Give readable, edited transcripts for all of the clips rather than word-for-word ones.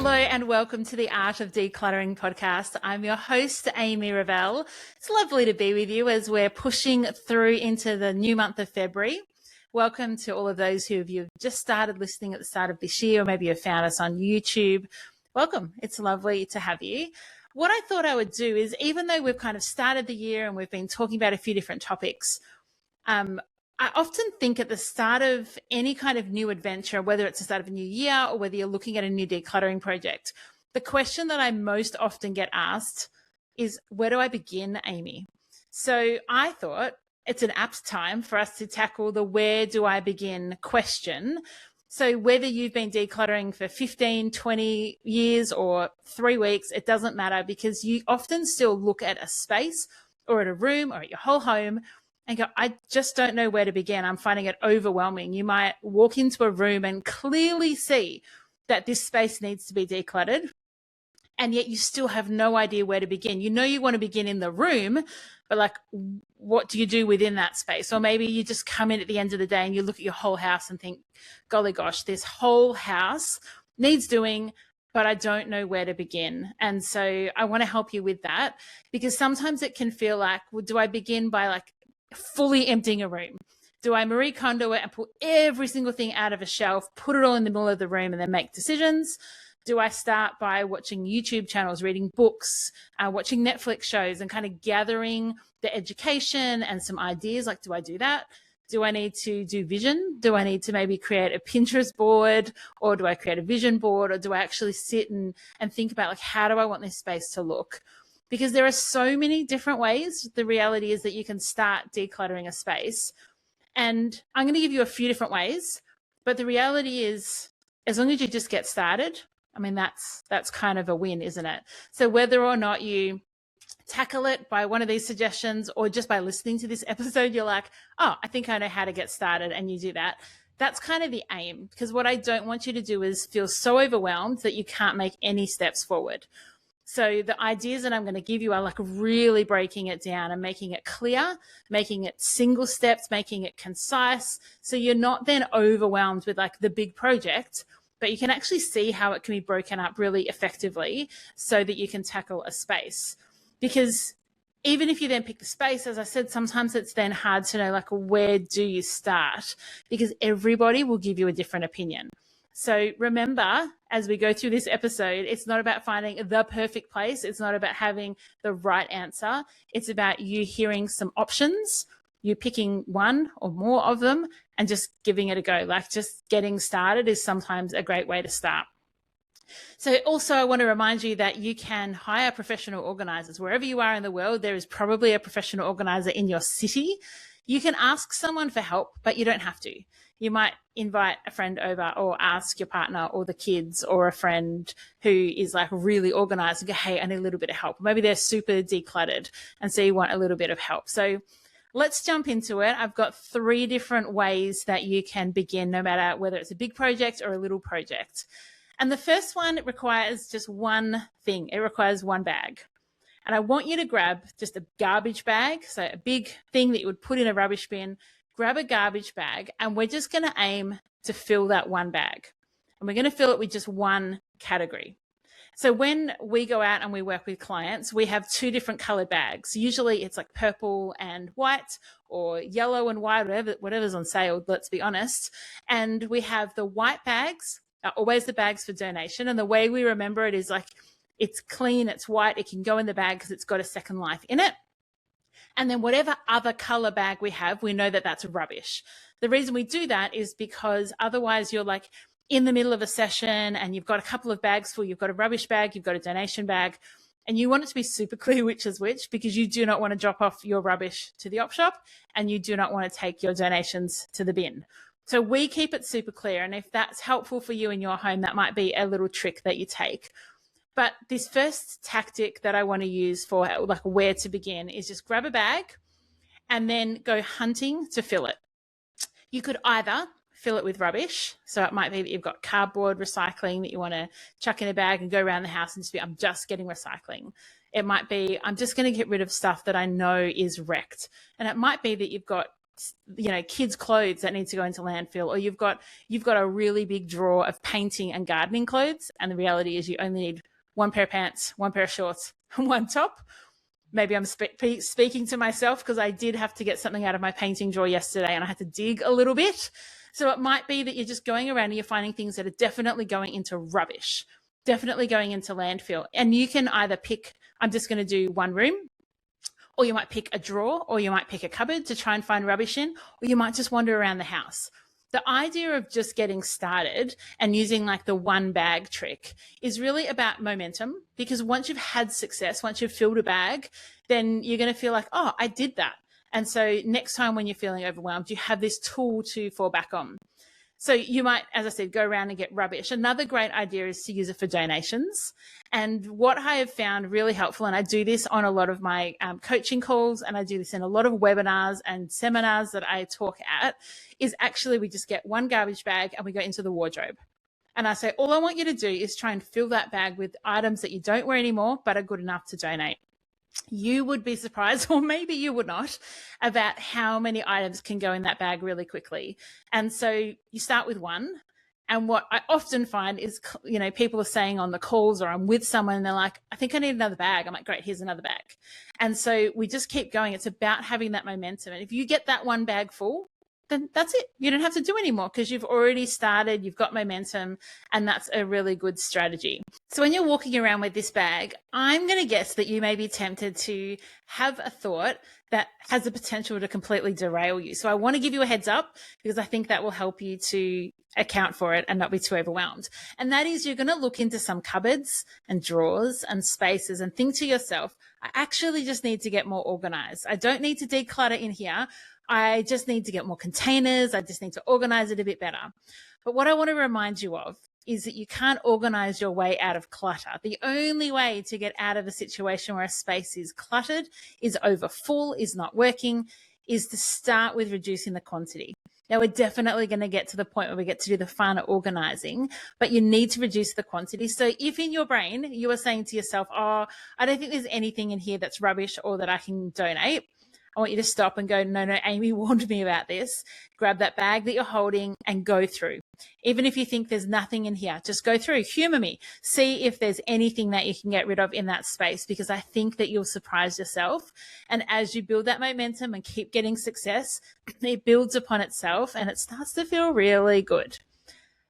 Hello and welcome to the Art of Decluttering podcast. I'm your host, Amy Revell. It's lovely to be with you as we're pushing through into the new month of February. Welcome to all of those who have just started listening at the start of this year, or maybe you've found us on YouTube. Welcome. It's lovely to have you. What I thought I would do is, even though we've kind of started the year and we've been talking about a few different topics, I often think at the start of any kind of new adventure, whether it's the start of a new year or whether you're looking at a new decluttering project, the question that I most often get asked is, where do I begin, Amy? So I thought it's an apt time for us to tackle the where do I begin question. So whether you've been decluttering for 15, 20 years or 3 weeks, it doesn't matter, because you often still look at a space or at a room or at your whole home and go, I just don't know where to begin. I'm finding it overwhelming. You might walk into a room and clearly see that this space needs to be decluttered, and yet you still have no idea where to begin. You know you want to begin in the room, but like, what do you do within that space? Or maybe you just come in at the end of the day and you look at your whole house and think, golly gosh, this whole house needs doing, but I don't know where to begin. And so I want to help you with that, because sometimes it can feel like, well, do I begin by like fully emptying a room? Do I Marie Kondo it and pull every single thing out of a shelf, put it all in the middle of the room and then make decisions? Do I start by watching YouTube channels, reading books, watching Netflix shows and kind of gathering the education and some ideas? Like, do I do that? Do I need to do vision? Do I need to maybe create a Pinterest board, or do I create a vision board, or do I actually sit and think about, like, how do I want this space to look? Because there are so many different ways. The reality is that you can start decluttering a space. And I'm going to give you a few different ways, but the reality is, as long as you just get started, I mean, that's kind of a win, isn't it? So whether or not you tackle it by one of these suggestions or just by listening to this episode, you're like, oh, I think I know how to get started, and you do that. That's kind of the aim, because what I don't want you to do is feel so overwhelmed that you can't make any steps forward. So the ideas that I'm going to give you are like really breaking it down and making it clear, making it single steps, making it concise. So you're not then overwhelmed with like the big project, but you can actually see how it can be broken up really effectively so that you can tackle a space. Because even if you then pick the space, as I said, sometimes it's then hard to know, like, where do you start? Because everybody will give you a different opinion. So remember, as we go through this episode, it's not about finding the perfect place. It's not about having the right answer. It's about you hearing some options, you picking one or more of them and just giving it a go. Like, just getting started is sometimes a great way to start. So also, I want to remind you that you can hire professional organizers. Wherever you are in the world, there is probably a professional organizer in your city. You can ask someone for help, but you don't have to. You might invite a friend over, or ask your partner or the kids or a friend who is like really organized and go, hey, I need a little bit of help. Maybe they're super decluttered, and so you want a little bit of help. So let's jump into it. I've got 3 different ways that you can begin, no matter whether it's a big project or a little project. And the first one requires just one thing. It requires one bag. And I want you to grab just a garbage bag, so a big thing that you would put in a rubbish bin. Grab a garbage bag, and we're just going to aim to fill that one bag. And we're going to fill it with just one category. So when we go out and we work with clients, we have 2 different colored bags. Usually it's like purple and white, or yellow and white, whatever's on sale, let's be honest. And we have the white bags, are always the bags for donation. And the way we remember it is like, it's clean, it's white, it can go in the bag because it's got a second life in it. And then whatever other color bag we have, we know that that's rubbish. The reason we do that is because otherwise you're like in the middle of a session and you've got a couple of bags full. You've got a rubbish bag, you've got a donation bag, and you want it to be super clear which is which, because you do not want to drop off your rubbish to the op shop and you do not want to take your donations to the bin. So we keep it super clear. And if that's helpful for you in your home, that might be a little trick that you take. But this first tactic that I want to use for like where to begin is just grab a bag and then go hunting to fill it. You could either fill it with rubbish. So it might be that you've got cardboard recycling that you want to chuck in a bag and go around the house and just be, I'm just getting recycling. It might be, I'm just going to get rid of stuff that I know is wrecked. And it might be that you've got kids' clothes that need to go into landfill, or you've got a really big drawer of painting and gardening clothes, and the reality is you only need one pair of pants, one pair of shorts, and one top. Maybe I'm speaking to myself because I did have to get something out of my painting drawer yesterday and I had to dig a little bit. So it might be that you're just going around and you're finding things that are definitely going into rubbish, definitely going into landfill. And you can either pick, I'm just going to do one room, or you might pick a drawer, or you might pick a cupboard to try and find rubbish in, or you might just wander around the house. The idea of just getting started and using like the one bag trick is really about momentum, because once you've had success, once you've filled a bag, then you're going to feel like, oh, I did that. And so next time when you're feeling overwhelmed, you have this tool to fall back on. So you might, as I said, go around and get rubbish. Another great idea is to use it for donations. And what I have found really helpful, and I do this on a lot of my coaching calls, and I do this in a lot of webinars and seminars that I talk at, is actually we just get one garbage bag and we go into the wardrobe. And I say, all I want you to do is try and fill that bag with items that you don't wear anymore, but are good enough to donate. You would be surprised, or maybe you would not, about how many items can go in that bag really quickly. And so you start with one. And what I often find is, people are saying on the calls, or I'm with someone and they're like, I think I need another bag. I'm like, great, here's another bag. And so we just keep going. It's about having that momentum. And if you get that one bag full, then that's it. You don't have to do anymore because you've already started, you've got momentum, and that's a really good strategy. So when you're walking around with this bag, I'm going to guess that you may be tempted to have a thought that has the potential to completely derail you. So I want to give you a heads up, because I think that will help you to account for it and not be too overwhelmed. And that is, you're going to look into some cupboards and drawers and spaces and think to yourself, I actually just need to get more organized. I don't need to declutter in here. I just need to get more containers. I just need to organize it a bit better. But what I want to remind you of is that you can't organize your way out of clutter. The only way to get out of a situation where a space is cluttered, is over full, is not working, is to start with reducing the quantity. Now, we're definitely going to get to the point where we get to do the fun organizing, but you need to reduce the quantity. So if in your brain you are saying to yourself, oh, I don't think there's anything in here that's rubbish or that I can donate, I want you to stop and go, no, Amy warned me about this. Grab that bag that you're holding and go through. Even if you think there's nothing in here, just go through, humor me, see if there's anything that you can get rid of in that space, because I think that you'll surprise yourself. And as you build that momentum and keep getting success, it builds upon itself and it starts to feel really good.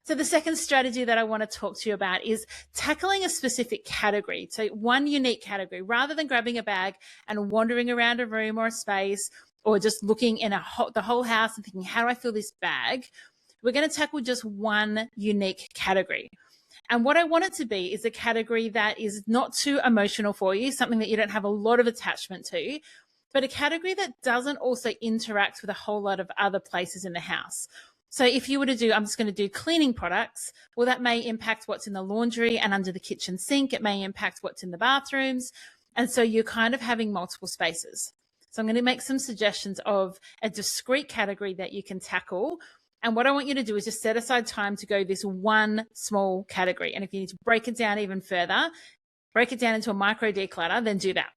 So the second strategy that I want to talk to you about is tackling a specific category. So one unique category, rather than grabbing a bag and wandering around a room or a space, or just looking in the whole house and thinking, how do I fill this bag? We're going to tackle just one unique category. And what I want it to be is a category that is not too emotional for you, something that you don't have a lot of attachment to, but a category that doesn't also interact with a whole lot of other places in the house. So if you were to do, I'm just going to do cleaning products, well, that may impact what's in the laundry and under the kitchen sink. It may impact what's in the bathrooms. And so you're kind of having multiple spaces. So I'm going to make some suggestions of a discrete category that you can tackle. And what I want you to do is just set aside time to go this one small category. And if you need to break it down even further, break it down into a micro declutter, then do that.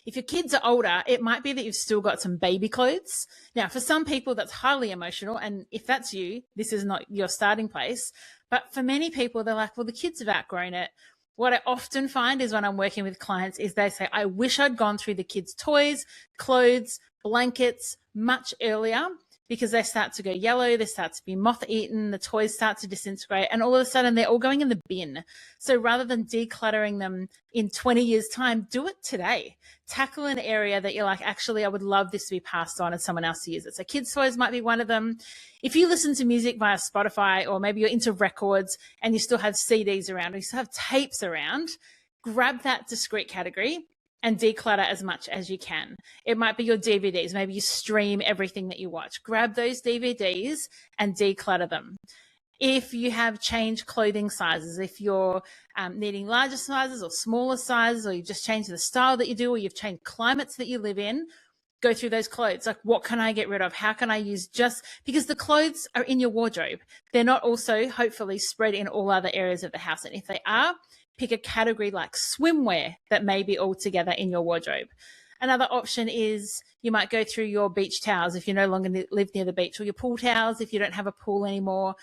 If your kids are older, it might be that you've still got some baby clothes. Now, for some people, that's highly emotional. And if that's you, this is not your starting place. But for many people, they're like, well, the kids have outgrown it. What I often find is when I'm working with clients is they say, I wish I'd gone through the kids' toys, clothes, blankets much earlier, because they start to go yellow, they start to be moth-eaten, the toys start to disintegrate, and all of a sudden they're all going in the bin. So rather than decluttering them in 20 years' time, do it today. Tackle an area that you're like, actually, I would love this to be passed on and someone else to use it. So kids' toys might be one of them. If you listen to music via Spotify, or maybe you're into records and you still have CDs around, or you still have tapes around, grab that discrete category and declutter as much as you can. It might be your DVDs. Maybe you stream everything that you watch. Grab those DVDs and declutter them. If you have changed clothing sizes, if you're needing larger sizes or smaller sizes, or you've just changed the style that you do, or you've changed climates that you live in, go through those clothes. Like, what can I get rid of? How can I use, just because the clothes are in your wardrobe. They're not also hopefully spread in all other areas of the house. And if they are, pick a category like swimwear that may be all together in your wardrobe. Another option is you might go through your beach towels if you no longer live near the beach, or your pool towels if you don't have a pool anymore.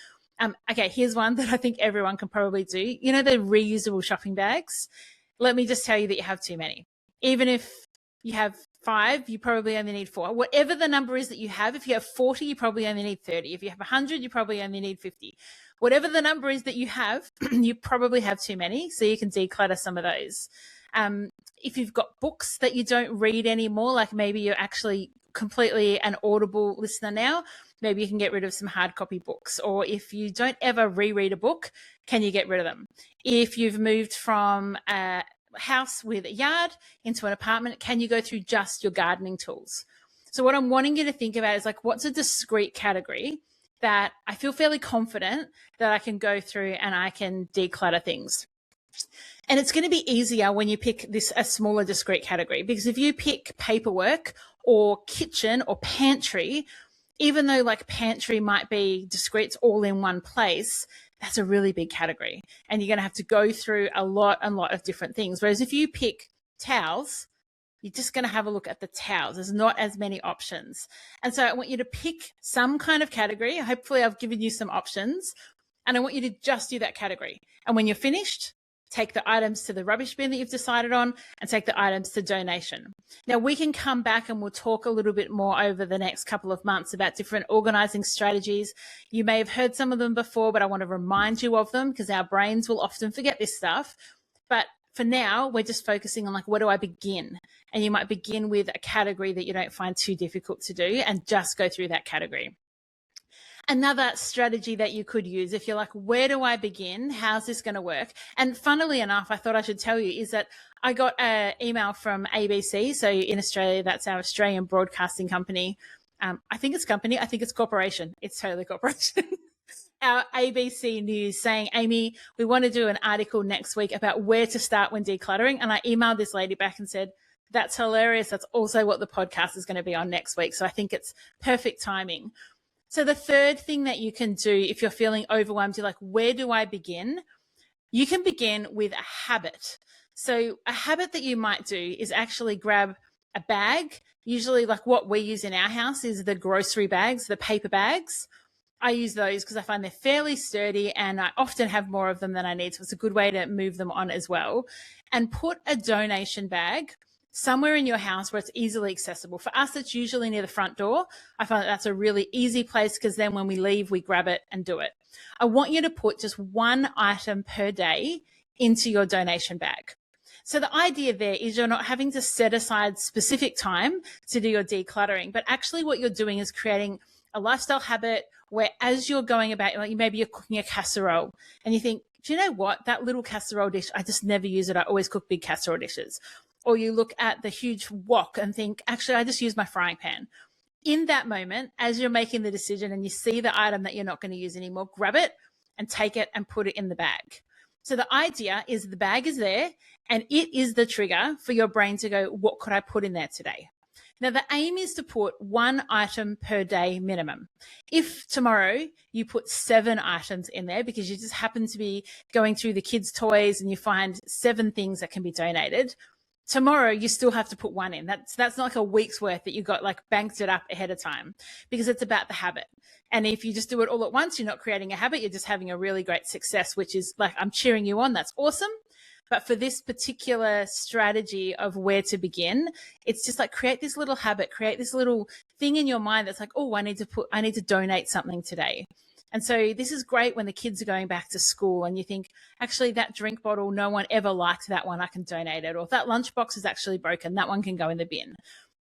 Okay, here's one that I think everyone can probably do. You know, the reusable shopping bags? Let me just tell you that you have too many. Even if you have 5, you probably only need 4. Whatever the number is that you have, if you have 40, you probably only need 30. If you have 100, you probably only need 50. Whatever the number is that you have, you probably have too many, so you can declutter some of those. If you've got books that you don't read anymore, like maybe you're actually completely an Audible listener now, maybe you can get rid of some hard copy books. Or if you don't ever reread a book, can you get rid of them? If you've moved from a house with a yard into an apartment, can you go through just your gardening tools? So what I'm wanting you to think about is like, what's a discrete category that I feel fairly confident that I can go through and I can declutter things. And it's going to be easier when you pick a smaller discrete category, because if you pick paperwork or kitchen or pantry, even though like pantry might be discrete, it's all in one place, that's a really big category. And you're going to have to go through a lot of different things. Whereas if you pick towels, you're just going to have a look at the towels. There's not as many options. And so I want you to pick some kind of category. Hopefully I've given you some options. And I want you to just do that category. And when you're finished, take the items to the rubbish bin that you've decided on and take the items to donation. Now, we can come back and we'll talk a little bit more over the next couple of months about different organizing strategies. You may have heard some of them before, but I want to remind you of them because our brains will often forget this stuff. But for now, we're just focusing on like, where do I begin? And you might begin with a category that you don't find too difficult to do and just go through that category. Another strategy that you could use if you're like, where do I begin? How's this going to work? And funnily enough, I thought I should tell you is that I got an email from ABC. So in Australia, that's our Australian broadcasting company. I think it's company. I think it's corporation. It's totally corporation. Our ABC News saying, Amy, we want to do an article next week about where to start when decluttering. And I emailed this lady back and said, that's hilarious. That's also what the podcast is going to be on next week. So I think it's perfect timing. So the third thing that you can do if you're feeling overwhelmed, you're like, where do I begin? You can begin with a habit. So a habit that you might do is actually grab a bag. Usually like what we use in our house is the grocery bags, the paper bags. I use those because I find they're fairly sturdy and I often have more of them than I need. So it's a good way to move them on as well. And put a donation bag somewhere in your house where it's easily accessible. For us, it's usually near the front door. I find that that's a really easy place because then when we leave, we grab it and do it. I want you to put just one item per day into your donation bag. So the idea there is you're not having to set aside specific time to do your decluttering, but actually what you're doing is creating a lifestyle habit where as you're going about, like maybe you're cooking a casserole and you think, do you know what? That little casserole dish, I just never use it. I always cook big casserole dishes. Or you look at the huge wok and think, actually, I just use my frying pan. In that moment, as you're making the decision and you see the item that you're not going to use anymore, grab it and take it and put it in the bag. So the idea is the bag is there and it is the trigger for your brain to go, what could I put in there today? Now, the aim is to put one item per day minimum. If tomorrow you put 7 items in there because you just happen to be going through the kids' toys and you find 7 things that can be donated, tomorrow you still have to put 1 in. That's not like a week's worth that you got like banked it up ahead of time because it's about the habit. And if you just do it all at once, you're not creating a habit. You're just having a really great success, which is like, I'm cheering you on. That's awesome. But for this particular strategy of where to begin, it's just like create this little habit, create this little thing in your mind that's like, oh, I need to donate something today. And so this is great when the kids are going back to school and you think, actually, that drink bottle, no one ever liked that one, I can donate it. Or if that lunchbox is actually broken, that one can go in the bin.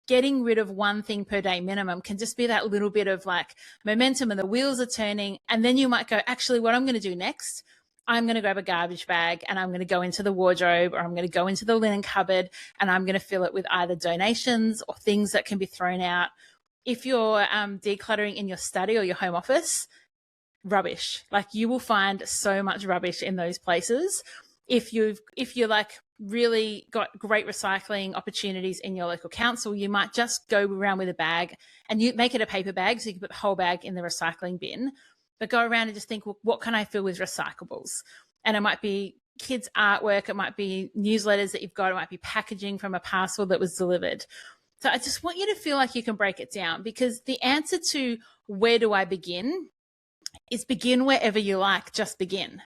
Getting rid of 1 thing per day minimum can just be that little bit of like momentum and the wheels are turning. And then you might go, actually, what I'm going to do next, I'm going to grab a garbage bag and I'm going to go into the wardrobe or I'm going to go into the linen cupboard and I'm going to fill it with either donations or things that can be thrown out. If you're decluttering in your study or your home office, rubbish. Like you will find so much rubbish in those places. If you're like really got great recycling opportunities in your local council, you might just go around with a bag and you make it a paper bag so you can put the whole bag in the recycling bin. But go around and just think, well, what can I fill with recyclables? And it might be kids' artwork, it might be newsletters that you've got, it might be packaging from a parcel that was delivered. So I just want you to feel like you can break it down, because the answer to where do I begin is begin wherever you like, just begin.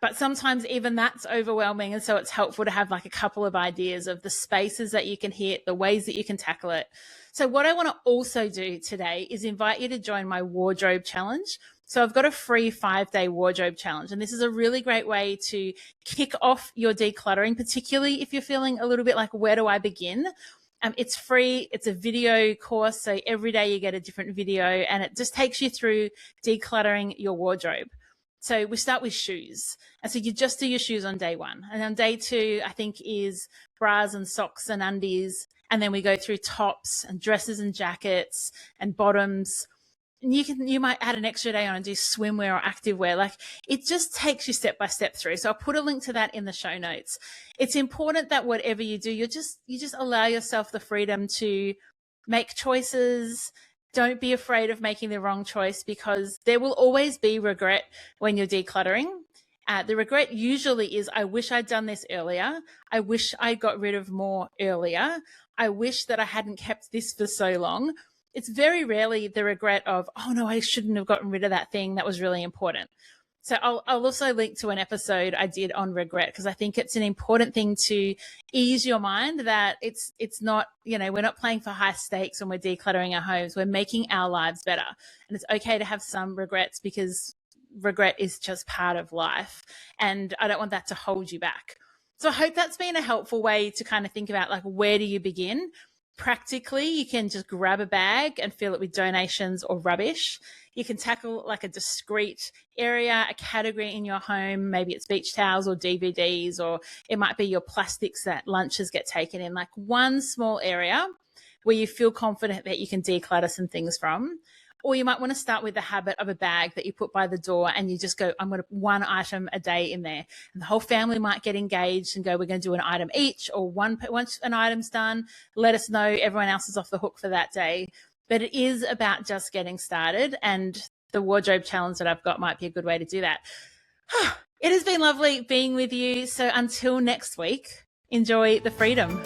But sometimes even that's overwhelming. And so it's helpful to have like a couple of ideas of the spaces that you can hit, the ways that you can tackle it. So what I want to also do today is invite you to join my wardrobe challenge. So I've got a free 5-day wardrobe challenge, and this is a really great way to kick off your decluttering, particularly if you're feeling a little bit like, where do I begin? It's free. It's a video course. So every day you get a different video, and it just takes you through decluttering your wardrobe. So we start with shoes. And so you just do your shoes on day 1. And on day 2, I think, is bras and socks and undies. And then we go through tops and dresses and jackets and bottoms. And you might add an extra day on and do swimwear or activewear. Like, it just takes you step by step through. So I'll put a link to that in the show notes. It's important that whatever you do, you just allow yourself the freedom to make choices. Don't be afraid of making the wrong choice, because there will always be regret when you're decluttering. The regret usually is, I wish I'd done this earlier. I wish I got rid of more earlier. I wish that I hadn't kept this for so long. It's very rarely the regret of, oh no, I shouldn't have gotten rid of that thing that was really important. So I'll also link to an episode I did on regret, because I think it's an important thing to ease your mind that it's not, we're not playing for high stakes when we're decluttering our homes. We're making our lives better. And it's okay to have some regrets, because regret is just part of life. And I don't want that to hold you back. So I hope that's been a helpful way to kind of think about, like, where do you begin? Practically, you can just grab a bag and fill it with donations or rubbish. You can tackle like a discrete area, a category in your home. Maybe it's beach towels or DVDs, or it might be your plastics that lunches get taken in. Like, one small area where you feel confident that you can declutter some things from. Or you might want to start with the habit of a bag that you put by the door, and you just go, I'm going to one item a day in there. And the whole family might get engaged and go, we're going to do an item each, or once an item's done, let us know. Everyone else is off the hook for that day. But it is about just getting started, and the wardrobe challenge that I've got might be a good way to do that. It has been lovely being with you. So until next week, enjoy the freedom.